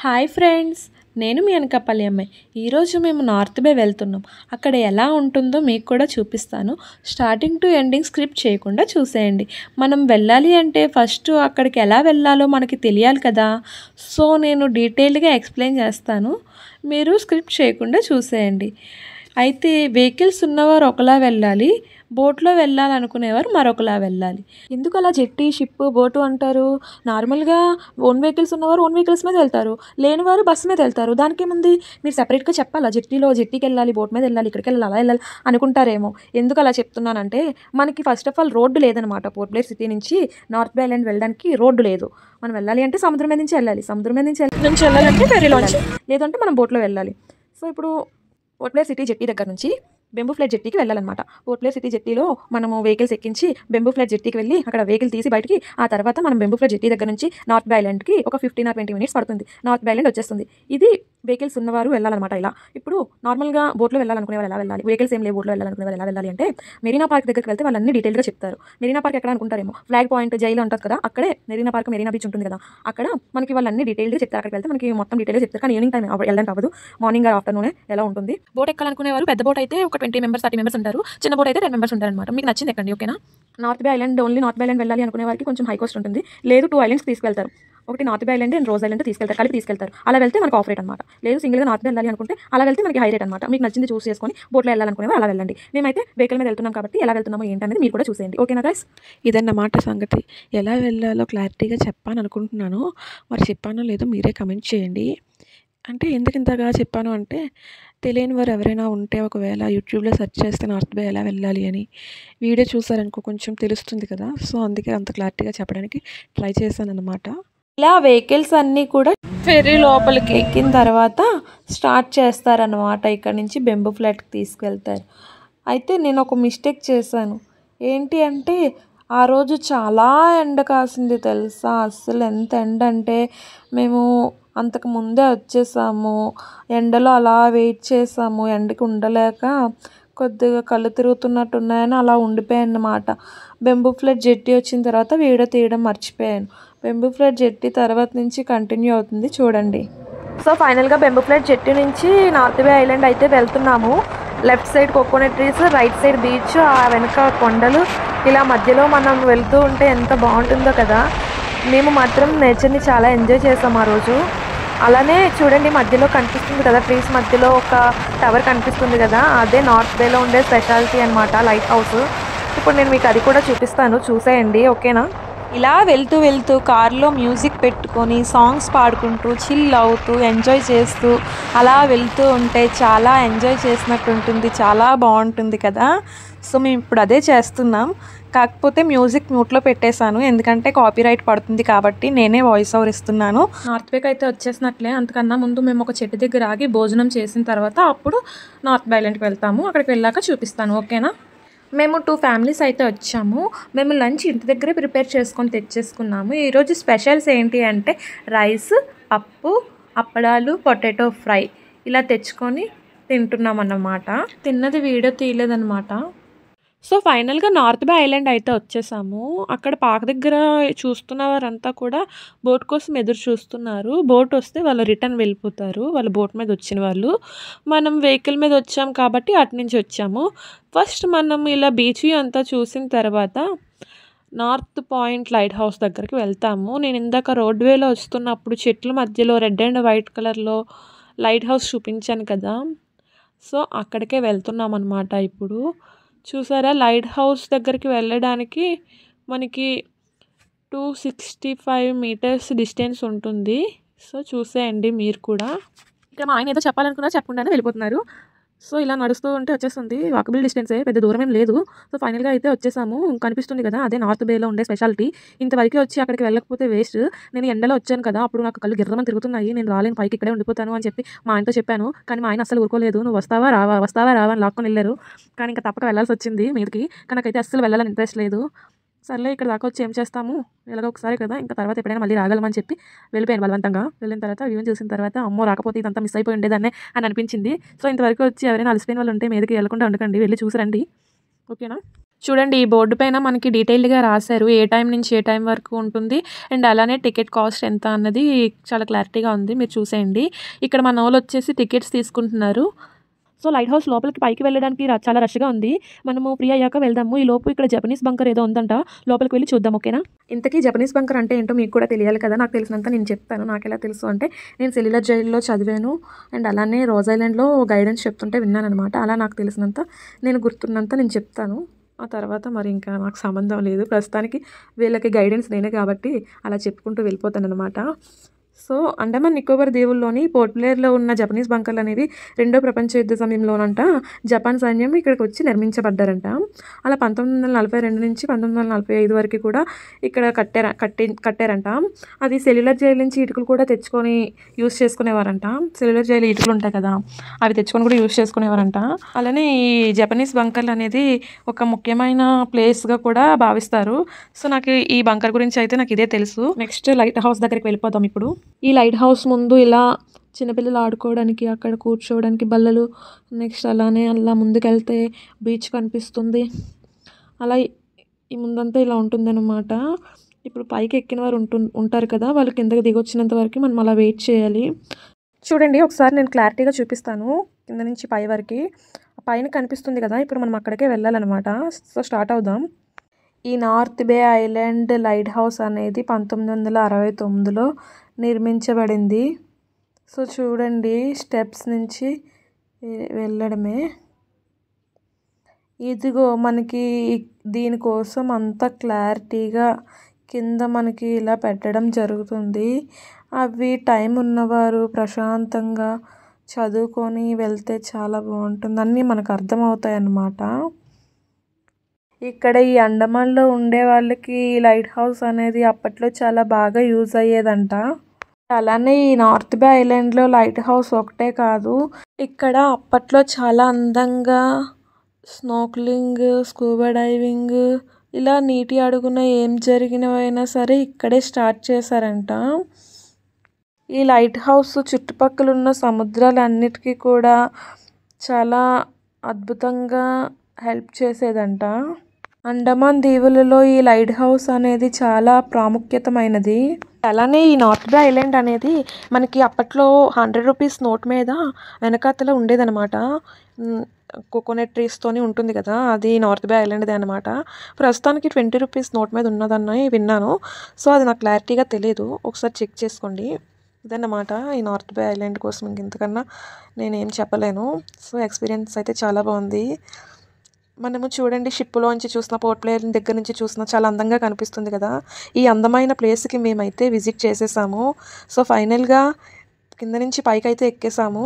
Hi friends, నేను మీ అనకాపల్లి అమ్మాయి. ఈరోజు మేము నార్త్ బే వెళ్తున్నాం. అక్కడ ఎలా ఉంటుందో మీకు కూడా చూపిస్తాను. స్టార్టింగ్ టు ఎండింగ్ స్క్రిప్ట్ చేయకుండా చూసేయండి. మనం వెళ్ళాలి అంటే ఫస్ట్ అక్కడికి ఎలా వెళ్ళాలో మనకి తెలియాలి కదా. సో నేను డీటెయిల్డ్గా ఎక్స్ప్లెయిన్ చేస్తాను, మీరు స్క్రిప్ట్ చేయకుండా చూసేయండి. అయితే వెహికల్స్ ఉన్నవారు ఒకలా వెళ్ళాలి, బోట్లో వెళ్ళాలనుకునేవారు మరొకలా వెళ్ళాలి. ఎందుకు అలా జెట్టి, షిప్, బోటు అంటారు? నార్మల్గా ఓన్ వెహికల్స్ ఉన్నవారు ఓన్ వెహికల్స్ మీద వెళ్తారు, లేనివారు బస్సు మీద వెళ్తారు. దానికి ఏముంది? మీరు సెపరేట్గా చెప్పాలా? జెట్టీకి వెళ్ళాలి, బోట్ మీద వెళ్ళాలి, ఇక్కడికి వెళ్ళాలి, అలా వెళ్ళాలి అనుకుంటారేమో. ఎందుకు అలా చెప్తున్నానంటే మనకి ఫస్ట్ ఆఫ్ ఆల్ రోడ్డు లేదనమాట. పోర్ట్ బ్లెయిర్ సిటీ నుంచి నార్త్ బే ఐలాండ్ వెళ్ళడానికి రోడ్డు లేదు. మనం వెళ్ళాలి అంటే సముద్రం మీద నుంచి వెళ్ళాలి, సముద్రం మీద నుంచి వెళ్ళాలంటే ఫెర్రీలో లేదంటే మనం బోట్లో వెళ్ళాలి. సో ఇప్పుడు పోర్ట్ బ్లెయిర్ సిటీ జెట్టి దగ్గర నుంచి బెంబూ ఫ్లాట్ జెట్టీకి వెళ్ళాలన్నమాట. పోర్ట్ బ్లెయిర్ సిటీ జెట్టీలో మనము వెహికల్స్ ఎక్కించి బెంబూ ఫ్లాట్ జెట్టీకి వెళ్ళి అక్కడ వెహికల్ తీసి బయటికి, ఆ తర్వాత మనం బెంబూ ఫ్లాట్ జెట్టీ దగ్గర నుంచి నార్త్ బే ఐలాండ్కి ఒక 15 or 20 minutes పడుతుంది. నార్త్ బే ఐలాండ్ వచ్చేస్తుంది. ఇది వెహికల్స్ ఉన్నవారు వెళ్ళాలన్నమాట. ఇలా ఇప్పుడు నార్మల్గా బోట్లో వెళ్ళాలనుకునే వాళ్ళు ఎలా వెళ్ళాలి, వెహికల్స్ ఏం లేవు బోట్లో వెళ్ళాలనుకునే వాళ్ళు ఎలా వెళ్ళాలి అంటే మెరీనా పార్క్ దగ్గరికి వెళ్తే వాళ్ళన్నీ డీటెయిల్గా చెప్తారు. మెరీనా పార్క్ ఎక్కడ అనుకుంటారేమో, ఫ్లాగ్ పాయింట్ జైలు ఉంటుంది కదా, అక్కడే మెరీనా పార్క్, మెరీనా బీచ్ ఉంటుంది కదా, అక్కడ మనకి వాళ్ళన్నీ డీటెయిల్గా చెప్తారు. అక్కడికి వెళ్తే మనకి మొత్తం డీటెయిల్గా చెప్తారు. కానీ ఈవినింగ్ టైం వెళ్ళడానికి అవ్వదు, మార్నింగ్ ఆర్ ఆఫ్టర్నూనే ఎలా ఉంటుంది. బోట్ ఎక్కాలనుకునేవారు పెద్ద బోట్ అయితే ఒక 20 members 30 members ఉంటారు, చిన్న బోట్ అయితే 10 members ఉంటారు అనమాట. మీకు నచ్చింది ఎక్కండి, ఓకేనా. North Bay island only north Bay island వెళ్ళాలి అనుకునే వారికి కొంచెం హై కాస్ట్ ఉంటుంది. లేదు 2 islands తీసుకెళ్తారు, ఒకటి North Bay Island and Rose Island తీసుకెళ్తారు, కలిపి తీసుకెళ్తారు. అలా వెళ్తే మనకు ఆఫ్ రేట్ అనమాట. లేదు సింగిల్గా నార్త్ బే వెళ్ళాలి అనుకుంటే అలా వెళ్తే మనకి హై రేట్ అనమాట. మీకు నచ్చింది చూస్ చేసుకొని బోట్లో వెళ్ళాలనుకునేవారు అలా వెళ్ళండి. మేమైతే వెహికల్ మీద వెళ్తున్నాం కాబట్టి ఎలా వెళ్తున్నామో ఏంటనేది మీరు కూడా చూసేయండి, ఓకేనా గైస్. ఇదన్నమాట సంగతి. ఎలా వెళ్ళాలో క్లారిటీగా చెప్పాను అనుకుంటున్నాను. మరి చెప్పానో లేదో మీరే కమెంట్ చేయండి. అంటే ఎందుకు ఇంతగా చెప్పాను అంటే, తెలియని వారు ఎవరైనా ఉంటే ఒకవేళ యూట్యూబ్లో సెర్చ్ చేస్తే నార్త్ బే ఎలా వెళ్ళాలి అని వీడియో చూసారనుకో కొంచెం తెలుస్తుంది కదా. సో అందుకే అంత క్లారిటీగా చెప్పడానికి ట్రై చేశాను అనమాట. ఇలా వెహికల్స్ అన్నీ కూడా ఫెర్రీ లోపలికి ఎక్కిన తర్వాత స్టార్ట్ చేస్తారనమాట. ఇక్కడ నుంచి బెంబూ ఫ్లాట్కి తీసుకెళ్తారు. అయితే నేను ఒక మిస్టేక్ చేశాను. ఏంటి అంటే ఆ రోజు చాలా ఎండ కాసింది తెలుసా. అస్సలు ఎంత ఎండ అంటే మేము అంతకు ముందే వచ్చేసాము. ఎండలో అలా వెయిట్ చేసాము, ఎండకి ఉండలేక కొద్దిగా కళ్ళు తిరుగుతున్నట్టు ఉన్నాయని అలా ఉండిపోయాను అన్నమాట. బెంబూ ఫ్లాట్ జెట్టి వచ్చిన తర్వాత వీడియో తీయడం మర్చిపోయాను. బెంబూ ఫ్లాట్ జెట్టి తర్వాత నుంచి కంటిన్యూ అవుతుంది, చూడండి. సో ఫైనల్గా బెంబూ ఫ్లాట్ జెట్టి నుంచి నార్త్ బే ఐలాండ్ అయితే వెళ్తున్నాము. Left side coconut trees, right side beach, ఆ వెనక కొండలు, ఇలా మధ్యలో మనం వెళ్తూ ఉంటే ఎంత బాగుంటుందో కదా. మేము మాత్రం నేచర్ని చాలా ఎంజాయ్ చేసాం ఆ రోజు. అలానే చూడండి, మధ్యలో కనిపిస్తుంది కదా, ట్రీస్ మధ్యలో ఒక టవర్ కనిపిస్తుంది కదా, అదే నార్త్ బేలో ఉండే స్పెషాలిటీ అనమాట, లైట్ హౌస్. ఇప్పుడు నేను మీకు అది కూడా చూపిస్తాను, చూసేయండి, ఓకేనా. ఇలా వెళ్తూ వెళ్తూ కార్లో మ్యూజిక్ పెట్టుకొని సాంగ్స్ పాడుకుంటూ చిల్ అవుతూ ఎంజాయ్ చేస్తూ అలా వెళ్తూ ఉంటే చాలా ఎంజాయ్ చేసినట్టు ఉంటుంది, చాలా బాగుంటుంది కదా. సో మేము ఇప్పుడు అదే చేస్తున్నాం. కాకపోతే మ్యూజిక్ మ్యూట్లో పెట్టేశాను, ఎందుకంటే కాపీరైట్ పడుతుంది కాబట్టి నేనే వాయిస్ ఓవర్ ఇస్తున్నాను. నార్త్ బేకి అయితే వచ్చేసినట్లే. అంతకన్నా ముందు మేము ఒక చెట్టు దగ్గర ఆగి భోజనం చేసిన తర్వాత అప్పుడు నార్త్ బే ఐలాండ్కి వెళ్తాము. అక్కడికి వెళ్ళాక చూపిస్తాను, ఓకేనా. మేము 2 families అయితే వచ్చాము. మేము లంచ్ ఇంటి దగ్గరే ప్రిపేర్ చేసుకొని తెచ్చేసుకున్నాము. ఈరోజు స్పెషల్స్ ఏంటి అంటే రైస్, పప్పు, అప్పడాలు, పొటాటో ఫ్రై ఇలా తెచ్చుకొని తింటున్నాం అన్నమాట. తిన్నది వీడియో తీయలేదన్నమాట. సో ఫైనల్గా నార్త్ బే ఐలాండ్ అయితే వచ్చేసాము. అక్కడ పాక దగ్గర చూస్తున్న వారంతా కూడా బోట్ కోసం ఎదురు చూస్తున్నారు. బోట్ వస్తే వాళ్ళు రిటర్న్ వెళ్ళిపోతారు, వాళ్ళ బోట్ మీద వచ్చిన వాళ్ళు. మనం వెహికల్ మీద వచ్చాం కాబట్టి అటు నుంచి వచ్చాము. ఫస్ట్ మనం ఇలా బీచ్ అంతా చూసిన తర్వాత నార్త్ పాయింట్ లైట్ హౌస్ దగ్గరికి వెళ్తాము. నేను ఇందాక రోడ్ వేలో వస్తున్నప్పుడు చెట్ల మధ్యలో రెడ్ అండ్ వైట్ కలర్లో లైట్ హౌస్ చూపించాను కదా, సో అక్కడికే వెళ్తున్నాం అన్నమాట. ఇప్పుడు చూసారా, లైట్ హౌస్ దగ్గరికి వెళ్ళడానికి మనకి 265 meters డిస్టెన్స్ ఉంటుంది. సో చూసేయండి మీరు కూడా. ఇక్కడ మా ఆయన ఏదో చెప్పాలనుకున్నా చెప్పకుండానే వెళ్ళిపోతున్నారు. సో ఇలా నడుస్తూ ఉంటే వచ్చేస్తుంది, వాకబుల్ డిస్టెన్సే, పెద్ద దూరం ఏం లేదు. సో ఫైనల్గా అయితే వచ్చేసాము. కనిపిస్తుంది కదా, అదే నార్త్ బేలో ఉండే స్పెషాలిటీ. ఇంతవరకు వచ్చి అక్కడికి వెళ్ళకపోతే వేస్ట్. నేను ఎండలో వచ్చాను కదా, అప్పుడు నాకు కళ్ళు గిర్రమని తిరుగుతున్నాయి, నేను రాలేను, పైకి ఇక్కడే ఉండిపోతాను అని చెప్పి మా ఆయనతో చెప్పాను. కానీ మా ఆయన అస్సలు ఊరుకోలేదు. నువ్వు వస్తావా రావా అని లాక్కొని వెళ్ళారు. కానీ ఇంకా తప్పక వెళ్ళాల్సి వచ్చింది మీదకి. కానీ నాకైతే అస్సలు వెళ్ళాలని ఇంట్రెస్ట్ లేదు. సర్లే ఇక్కడ దాకా వచ్చి ఏం చేస్తాము, ఎలాగో ఒకసారి కదా, ఇంకా తర్వాత ఎప్పుడైనా మళ్ళీ రాగలమని చెప్పి వెళ్ళిపోయాను బలవంతంగా. వెళ్ళిన తర్వాత వ్యూ చూసిన తర్వాత అమ్మో రాకపోతే ఇదంతా మిస్ అయిపోయి ఉండేదాన్నే అని అనిపించింది. సో ఇంతవరకు వచ్చి ఎవరైనా అలసిపోయిన వాళ్ళు ఉంటే మీదకి వెళ్ళకుండా ఉండకండి, వెళ్ళి చూసిరండి, ఓకేనా. చూడండి ఈ బోర్డు పైన మనకి డీటెయిల్డ్‌గా రాశారు. ఏ టైం నుంచి ఏ టైం వరకు ఉంటుంది. అండ్ అలానే టికెట్ కాస్ట్ ఎంత అన్నది చాలా క్లారిటీగా ఉంది. మీరు చూసేయండి. ఇక్కడ మనోళ్ళొచ్చేసి టికెట్స్ తీసుకుంటున్నారు. సో, లైట్ హౌస్ లోపలికి పైకి వెళ్ళడానికి చాలా రష్‌గా ఉంది. మనము ఫ్రీ అయ్యాక వెళ్దాము. ఈలోపు ఇక్కడ జపనీస్ బంకర్ ఏదో ఉందంట. లోపలికి వెళ్లి చూద్దాం. ఓకేనా? ఇంతకీ జపనీస్ బంకర్ అంటే ఏంటో మీకు కూడా తెలియాలి కదా! నాకు తెలిసినంత నేను చెప్తాను. నాకెలా తెలుసు అంటే నేను సెల్యులర్ జైల్‌లో చదివాను. అండ్ అలానే రోజ్ ఐలాండ్‌లో గైడెన్స్ చెప్తుంటే విన్నాననమాట. అలా నాకు తెలిసినంత నేను గుర్తున్నంత నేను చెప్తాను. ఆ తర్వాత మరి ఇంకా నాకు సంబంధం లేదు. ప్రస్తుతానికి వీళ్ళకి గైడెన్స్ నేనే కాబట్టి అలా చెప్పుకుంటూ వెళ్ళిపోతాననమాట. సో, అండమాన్ నికోబార్ దీవుల్లోని పోర్ట్ బ్లేర్‌లో ఉన్న జపనీస్ బంకర్‌లనేవి రెండో ప్రపంచ యుద్ధ సమయంలోనంట జపాన్ సైన్యం ఇక్కడికొచ్చి నిర్మించబడ్డారంట. అలా 1942 నుంచి 1945 వరకు కూడా ఇక్కడ కట్టారంట. అది సెల్యులర్ జైలు నుంచి ఇటుకలు కూడా తెచ్చుకొని యూజ్ చేసుకునేవారంట. సెల్యులర్ జైలు ఇటుకలు ఉంటాయి కదా! అవి తెచ్చుకొని కూడా యూజ్ చేసుకునేవారంట. అలానే ఈ జపనీస్ బంకర్లు అనేది ఒక ముఖ్యమైన ప్లేస్‌గా కూడా భావిస్తారు. సో, నాకు ఈ బంకర్ గురించి అయితే నాకు ఇదే తెలుసు. నెక్స్ట్ లైట్ హౌస్ దగ్గరికి వెళ్ళిపోదాం ఇప్పుడు. ఈ లైట్ హౌస్ ముందు ఇలా చిన్నపిల్లలు ఆడుకోవడానికి అక్కడ కూర్చోవడానికి బల్లలు, నెక్స్ట్ అలానే అలా ముందుకెళ్తే బీచ్ కనిపిస్తుంది. అలా ఈ ముందంతా ఇలా ఉంటుందన్నమాట. ఇప్పుడు పైకి ఎక్కిన వారు ఉంటారు కదా! వాళ్ళు కిందకి దిగొచ్చినంత వరకు మనం అలా వెయిట్ చేయాలి. చూడండి ఒకసారి నేను క్లారిటీగా చూపిస్తాను. కింద నుంచి పై వరకి. పైన కనిపిస్తుంది కదా! ఇప్పుడు మనం అక్కడికే వెళ్ళాలన్నమాట. సో, స్టార్ట్ అవుదాం. ఈ north Bay island light house అనేది 1969లో నిర్మించబడింది. సో, చూడండి స్టెప్స్ నుంచి వెళ్ళడమే. ఇదిగో మనకి దీనికోసం అంత క్లారిటీగా కింద మనకి ఇలా పెట్టడం జరుగుతుంది. అవి టైం ఉన్నవారు ప్రశాంతంగా చదువుకొని వెళ్తే చాలా బాగుంటుంది. అన్నీ మనకు అర్థమవుతాయి అన్నమాట. ఇక్కడ ఈ అండమాన్‌లో ఉండే వాళ్ళకి ఈ లైట్ హౌస్ అనేది అప్పట్లో చాలా బాగా యూజ్ అయ్యేదంట. అలానే ఈ నార్త్ బే ఐలాండ్‌లో లైట్ హౌస్ ఒకటే కాదు. ఇక్కడ అప్పట్లో చాలా అందంగా స్నోర్కెలింగ్, స్కూబా డైవింగ్ ఇలా నీటి అడుగున ఏం జరిగినవైనా సరే ఇక్కడే స్టార్ట్ చేశారంట. ఈ లైట్ హౌస్ చుట్టుపక్కల ఉన్న సముద్రాలన్నిటికీ కూడా చాలా అద్భుతంగా హెల్ప్ చేసేదంట. అండమాన్ దీవులలో ఈ లైట్ హౌస్ అనేది చాలా ప్రాముఖ్యతమైనది. అలానే ఈ నార్త్ బే ఐలాండ్ అనేది మనకి అప్పట్లో 100 రూపీస్ నోట్ మీద వెనకాతల ఉండేదన్నమాట. కోకోనట్ ట్రీస్తోని ఉంటుంది కదా! అది నార్త్ బే ఐలాండ్‌దే అనమాట. ప్రస్తుతానికి 20 రూపీస్ నోట్ మీద ఉన్నదని విన్నాను. సో, అది నాకు క్లారిటీగా తెలీదు. ఒకసారి చెక్ చేసుకోండి. ఇదన్నమాట ఈ నార్త్ బే ఐలాండ్ కోసం ఇంతకన్నా నేనేం చెప్పలేను. సో, ఎక్స్పీరియన్స్ అయితే చాలా బాగుంది. మనము చూడండి షిప్‌లోంచి చూసిన పోర్ట్ బ్లేర్ దగ్గర నుంచి చూసిన చాలా అందంగా కనిపిస్తుంది కదా! ఈ అందమైన ప్లేస్‌కి మేమైతే విజిట్ చేసేసాము. సో, ఫైనల్‌గా కింద నుంచి పైకైతే ఎక్కేసాము.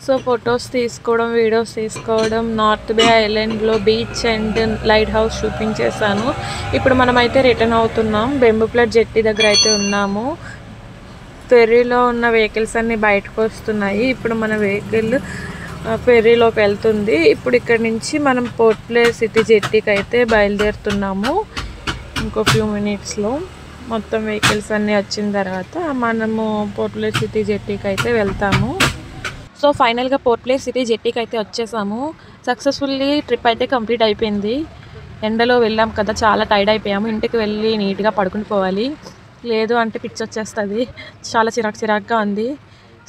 సో ఫొటోస్ తీసుకోవడం, వీడియోస్ తీసుకోవడం, నార్త్ బే ఐలాండ్లో బీచ్ అండ్ లైట్ హౌస్ చూపించేశాను. ఇప్పుడు మనమైతే రిటర్న్ అవుతున్నాం. బెంబుఫ్లట్ జెట్టి దగ్గర అయితే ఉన్నాము. ఫెర్రీలో ఉన్న వెహికల్స్ అన్నీ బయటకు వస్తున్నాయి. ఇప్పుడు మన వెహికల్ ఫెర్రీలోకి వెళ్తుంది. ఇప్పుడు ఇక్కడ నుంచి మనం పోర్ట్ ప్లేర్ సిటీ జెట్టీకి అయితే బయలుదేరుతున్నాము. ఇంకో ఫ్యూ మినిట్స్లో మొత్తం వెహికల్స్ అన్నీ వచ్చిన తర్వాత మనము పోర్ట్ ప్లేర్ సిటీ జెట్టీకి అయితే వెళ్తాము. సో ఫైనల్గా పోర్ట్ ప్లేర్ సిటీ జెట్టీకి అయితే వచ్చేసాము. సక్సెస్ఫుల్లీ ట్రిప్ అయితే కంప్లీట్ అయిపోయింది. ఎండలో వెళ్ళాం కదా, చాలా టైర్డ్ అయిపోయాము. ఇంటికి వెళ్ళి నీట్గా పడుకుని పోవాలి, లేదు అంటే పిచ్చి వచ్చేస్తుంది. చాలా చిరాకుగా ఉంది.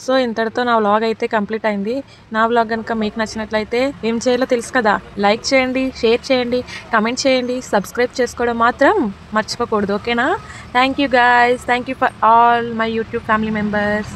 సో ఇంతటితో నా వ్లాగ్ అయితే కంప్లీట్ అయింది. నా వ్లాగ్ కనుక మీకు నచ్చినట్లయితే ఏం చేయాలో తెలుసు కదా, లైక్ చేయండి, షేర్ చేయండి, కమెంట్ చేయండి, సబ్స్క్రైబ్ చేసుకోవడం మాత్రం మర్చిపోకూడదు. ఓకేనా? Thank you guys, thank you for all my YouTube family members.